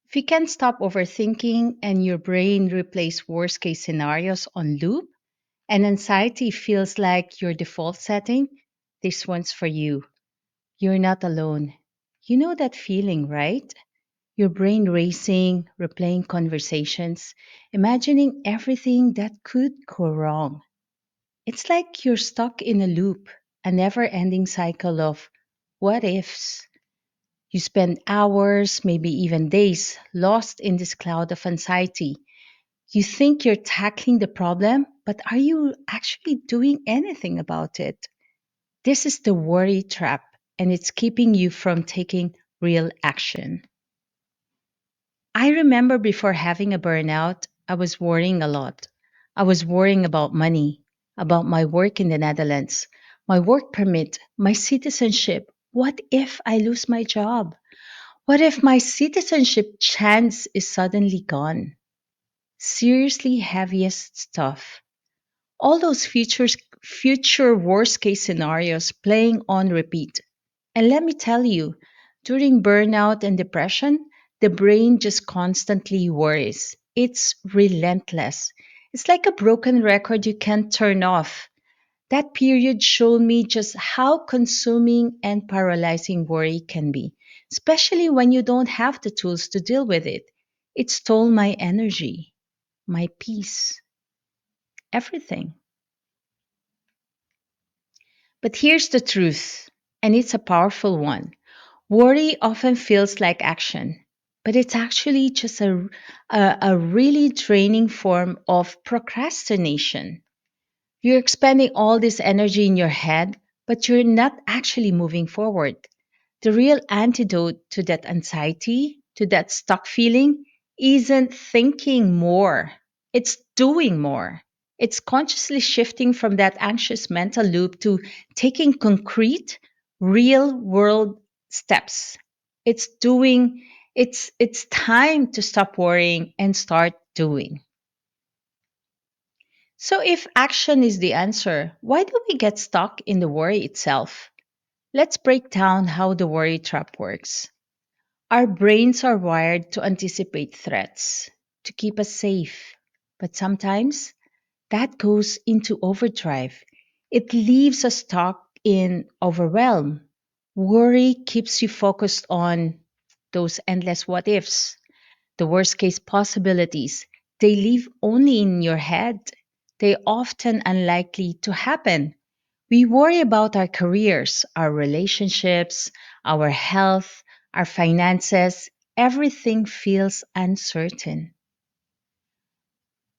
If you can't stop overthinking and your brain replays worst case scenarios on loop, and anxiety feels like your default setting, this one's for you. You're not alone. You know that feeling, right? Your brain racing, replaying conversations, imagining everything that could go wrong. It's like you're stuck in a loop, a never ending cycle of what ifs. You spend hours, maybe even days, lost in this cloud of anxiety. You think you're tackling the problem, but are you actually doing anything about it? This is the worry trap, and it's keeping you from taking real action. I remember before having a burnout, I was worrying a lot. I was worrying about money, about my work in the Netherlands, my work permit, my citizenship. What if I lose my job? What if my citizenship chance is suddenly gone? Seriously heaviest stuff. All those future worst case scenarios playing on repeat. And let me tell you, during burnout and depression, the brain just constantly worries. It's relentless. It's like a broken record you can't turn off. That period showed me just how consuming and paralyzing worry can be, especially when you don't have the tools to deal with it. It stole my energy, my peace, everything. But here's the truth, and it's a powerful one. Worry often feels like action, but it's actually just a really draining form of procrastination. You're expending all this energy in your head, but you're not actually moving forward. The real antidote to that anxiety, to that stuck feeling, isn't thinking more, it's doing more. It's consciously shifting from that anxious mental loop to taking concrete, real world steps. It's doing, it's time to stop worrying and start doing. So, if action is the answer, why do we get stuck in the worry itself? Let's break down how the worry trap works. Our brains are wired to anticipate threats, to keep us safe. But sometimes that goes into overdrive. It leaves us stuck in overwhelm. Worry keeps you focused on those endless what ifs, the worst case possibilities. They live only in your head. They often unlikely to happen. We worry about our careers, our relationships, our health, our finances. Everything feels uncertain.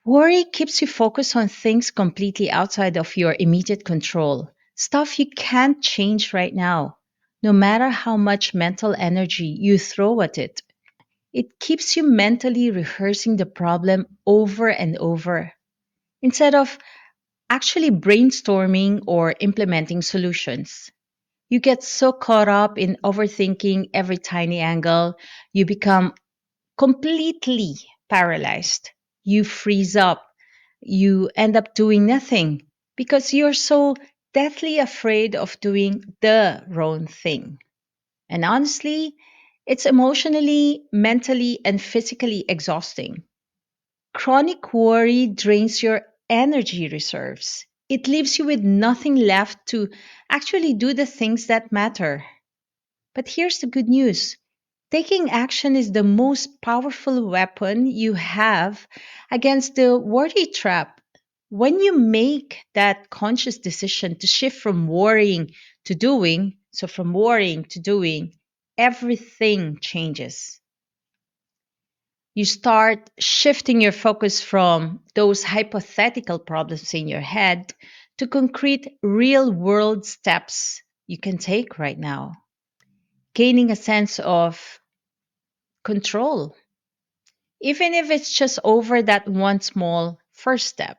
Worry keeps you focused on things completely outside of your immediate control, stuff you can't change right now, no matter how much mental energy you throw at it. It keeps you mentally rehearsing the problem over and over instead of actually brainstorming or implementing solutions. You get so caught up in overthinking every tiny angle, you become completely paralyzed. You freeze up. You end up doing nothing because you're so deathly afraid of doing the wrong thing. And honestly, it's emotionally, mentally, and physically exhausting. Chronic worry drains your energy reserves. It leaves you with nothing left to actually do the things that matter. But here's the good news: taking action is the most powerful weapon you have against the worry trap. When you make that conscious decision to shift from worrying to doing, so from worrying to doing, everything changes. You start shifting your focus from those hypothetical problems in your head to concrete real world steps you can take right now, gaining a sense of control, even if it's just over that one small first step.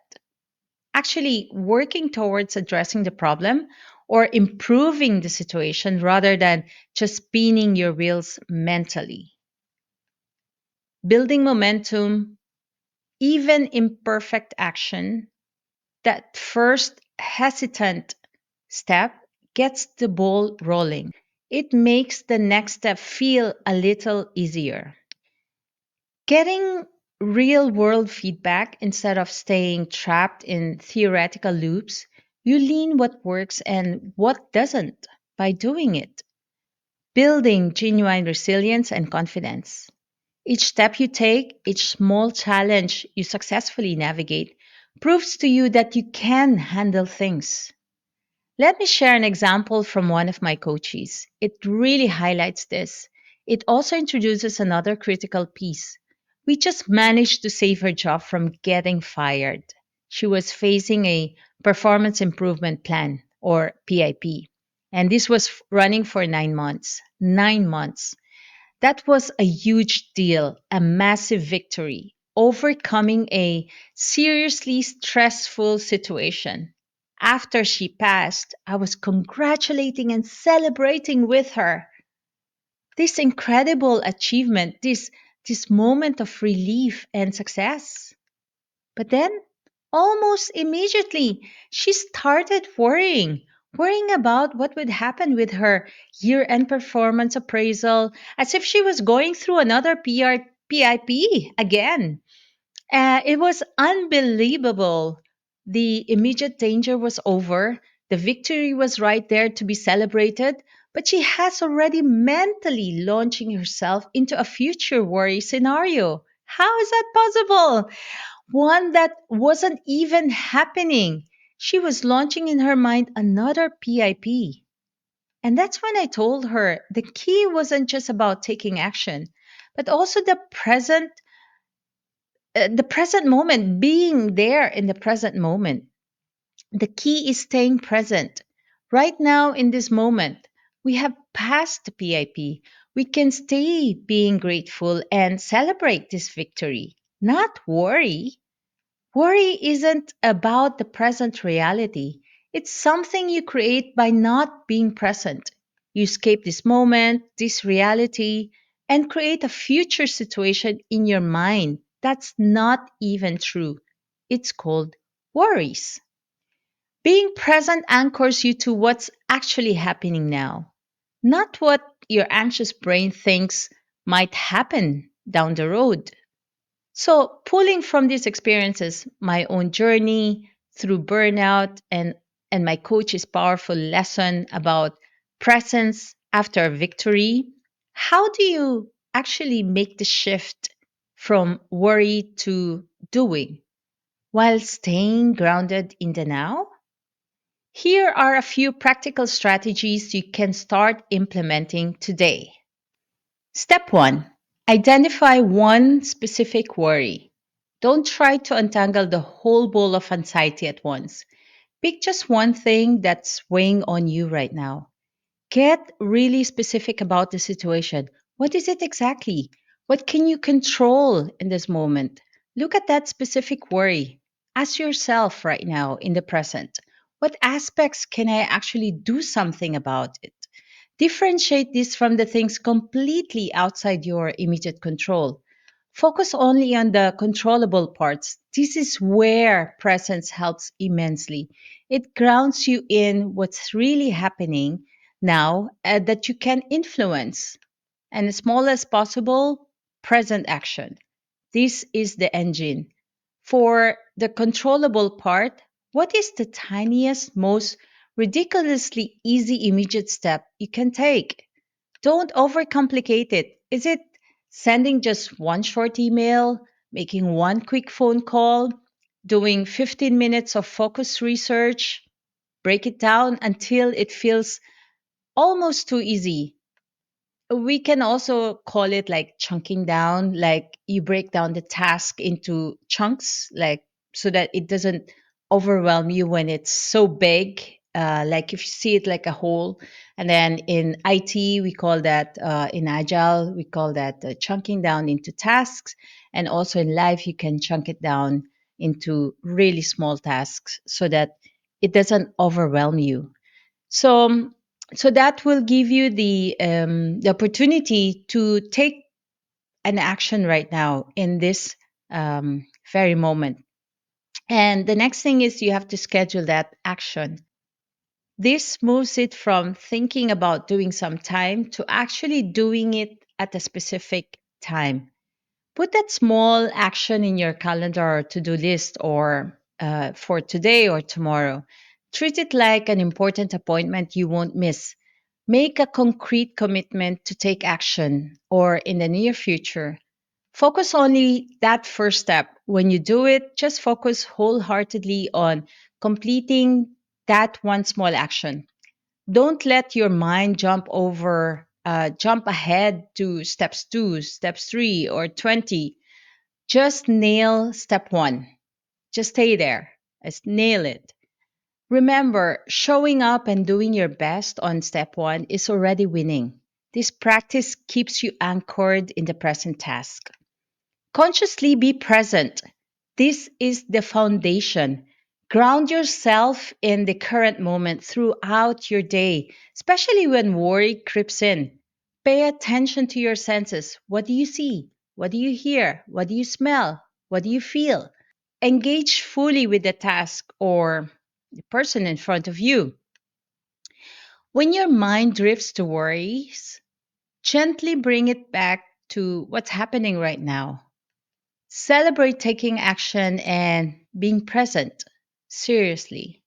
Actually, working towards addressing the problem or improving the situation rather than just spinning your wheels mentally. Building momentum, even imperfect action, that first hesitant step gets the ball rolling. It makes the next step feel a little easier. Getting real world feedback instead of staying trapped in theoretical loops, you lean what works and what doesn't by doing it, building genuine resilience and confidence. Each step you take, each small challenge you successfully navigate, proves to you that you can handle things. Let me share an example from one of my coaches. It really highlights this. It also introduces another critical piece. We just managed to save her job from getting fired. She was facing a performance improvement plan, or PIP, and this was running for 9 months. 9 months. That was a huge deal, a massive victory, overcoming a seriously stressful situation. After she passed, I was congratulating and celebrating with her. This incredible achievement, this moment of relief and success. But then, almost immediately, she started worrying about what would happen with her year end performance appraisal, as if she was going through another PIP again. It was unbelievable. The immediate danger was over. The victory was right there to be celebrated, but she has already mentally launching herself into a future worry scenario. How is that possible? One that wasn't even happening. She was launching in her mind another PIP. And that's when I told her the key wasn't just about taking action, but also the present moment, being there in the present moment. The key is staying present. Right now, in this moment, we have passed the PIP. We can stay being grateful and celebrate this victory, not worry. Worry isn't about the present reality. It's something you create by not being present. You escape this moment, this reality, and create a future situation in your mind that's not even true. It's called worries. Being present anchors you to what's actually happening now, not what your anxious brain thinks might happen down the road. So, pulling from these experiences, my own journey through burnout and my coach's powerful lesson about presence after a victory, how do you actually make the shift from worry to doing while staying grounded in the now? Here are a few practical strategies you can start implementing today. Step one, identify one specific worry. Don't try to untangle the whole bowl of anxiety at once. Pick just one thing that's weighing on you right now. Get really specific about the situation. What is it exactly? What can you control in this moment? Look at that specific worry. Ask yourself right now in the present, what aspects can I actually do something about it? Differentiate this from the things completely outside your immediate control. Focus only on the controllable parts. This is where presence helps immensely. It grounds you in what's really happening now that you can influence. And as small as possible, present action. This is the engine. For the controllable part, what is the tiniest, most ridiculously easy immediate step you can take? Don't overcomplicate it. Is it sending just one short email, making one quick phone call, doing 15 minutes of focused research? Break it down until it feels almost too easy. We can also call it like chunking down, like you break down the task into chunks, like so that it doesn't overwhelm you when it's so big. Like if you see it like a whole, and then in IT we call that in Agile we call that chunking down into tasks, and also in life you can chunk it down into really small tasks so that it doesn't overwhelm you. So, so that will give you the opportunity to take an action right now in this very moment. And the next thing is you have to schedule that action. This moves it from thinking about doing some time to actually doing it at a specific time. Put that small action in your calendar or to do list or for today or tomorrow. Treat it like an important appointment you won't miss. Make a concrete commitment to take action or in the near future. Focus only that first step. When you do it, just focus wholeheartedly on completing that one small action. Don't let your mind jump ahead to steps two, steps three, or 20. Just nail step one. Just stay there. Just nail it. Remember, showing up and doing your best on step one is already winning. This practice keeps you anchored in the present task. Consciously be present. This is the foundation. Ground yourself in the current moment throughout your day, especially when worry creeps in. Pay attention to your senses. What do you see? What do you hear? What do you smell? What do you feel? Engage fully with the task or the person in front of you. When your mind drifts to worries, gently bring it back to what's happening right now. Celebrate taking action and being present. Seriously.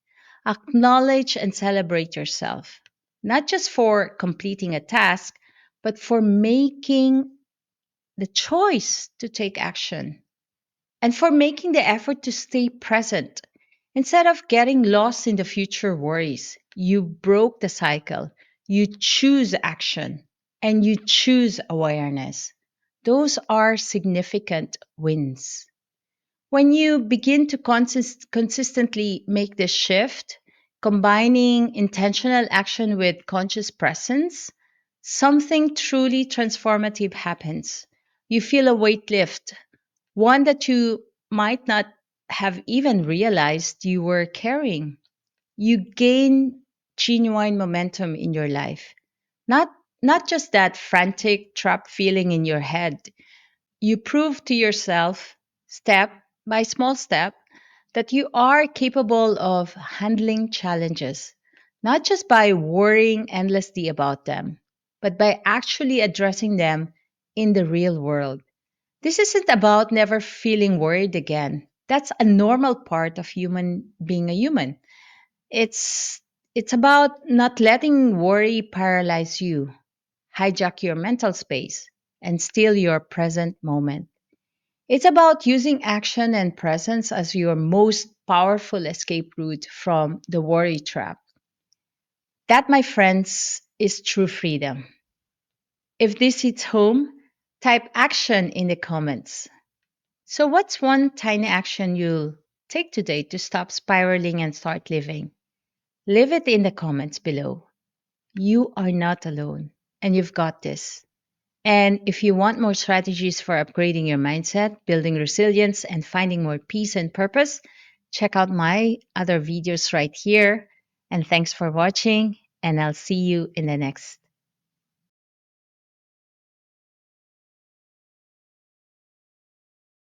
Acknowledge and celebrate yourself, not just for completing a task, but for making the choice to take action and for making the effort to stay present. Instead of getting lost in the future worries, you broke the cycle. You choose action and you choose awareness. Those are significant wins. When you begin to consistently make this shift, combining intentional action with conscious presence, something truly transformative happens. You feel a weight lift, one that you might not have even realized you were carrying. You gain genuine momentum in your life. Not not just that frantic trap feeling in your head. You prove to yourself, step by small step, that you are capable of handling challenges, not just by worrying endlessly about them, but by actually addressing them in the real world. This isn't about never feeling worried again. That's a normal part of human being a human. It's it's about not letting worry paralyze you, hijack your mental space, and steal your present moment. It's about using action and presence as your most powerful escape route from the worry trap. That, my friends, is true freedom. If this hits home, type action in the comments. So, what's one tiny action you'll take today to stop spiraling and start living? Leave it in the comments below. You are not alone, and you've got this. And if you want more strategies for upgrading your mindset, building resilience, and finding more peace and purpose, check out my other videos right here. And thanks for watching, and I'll see you in the next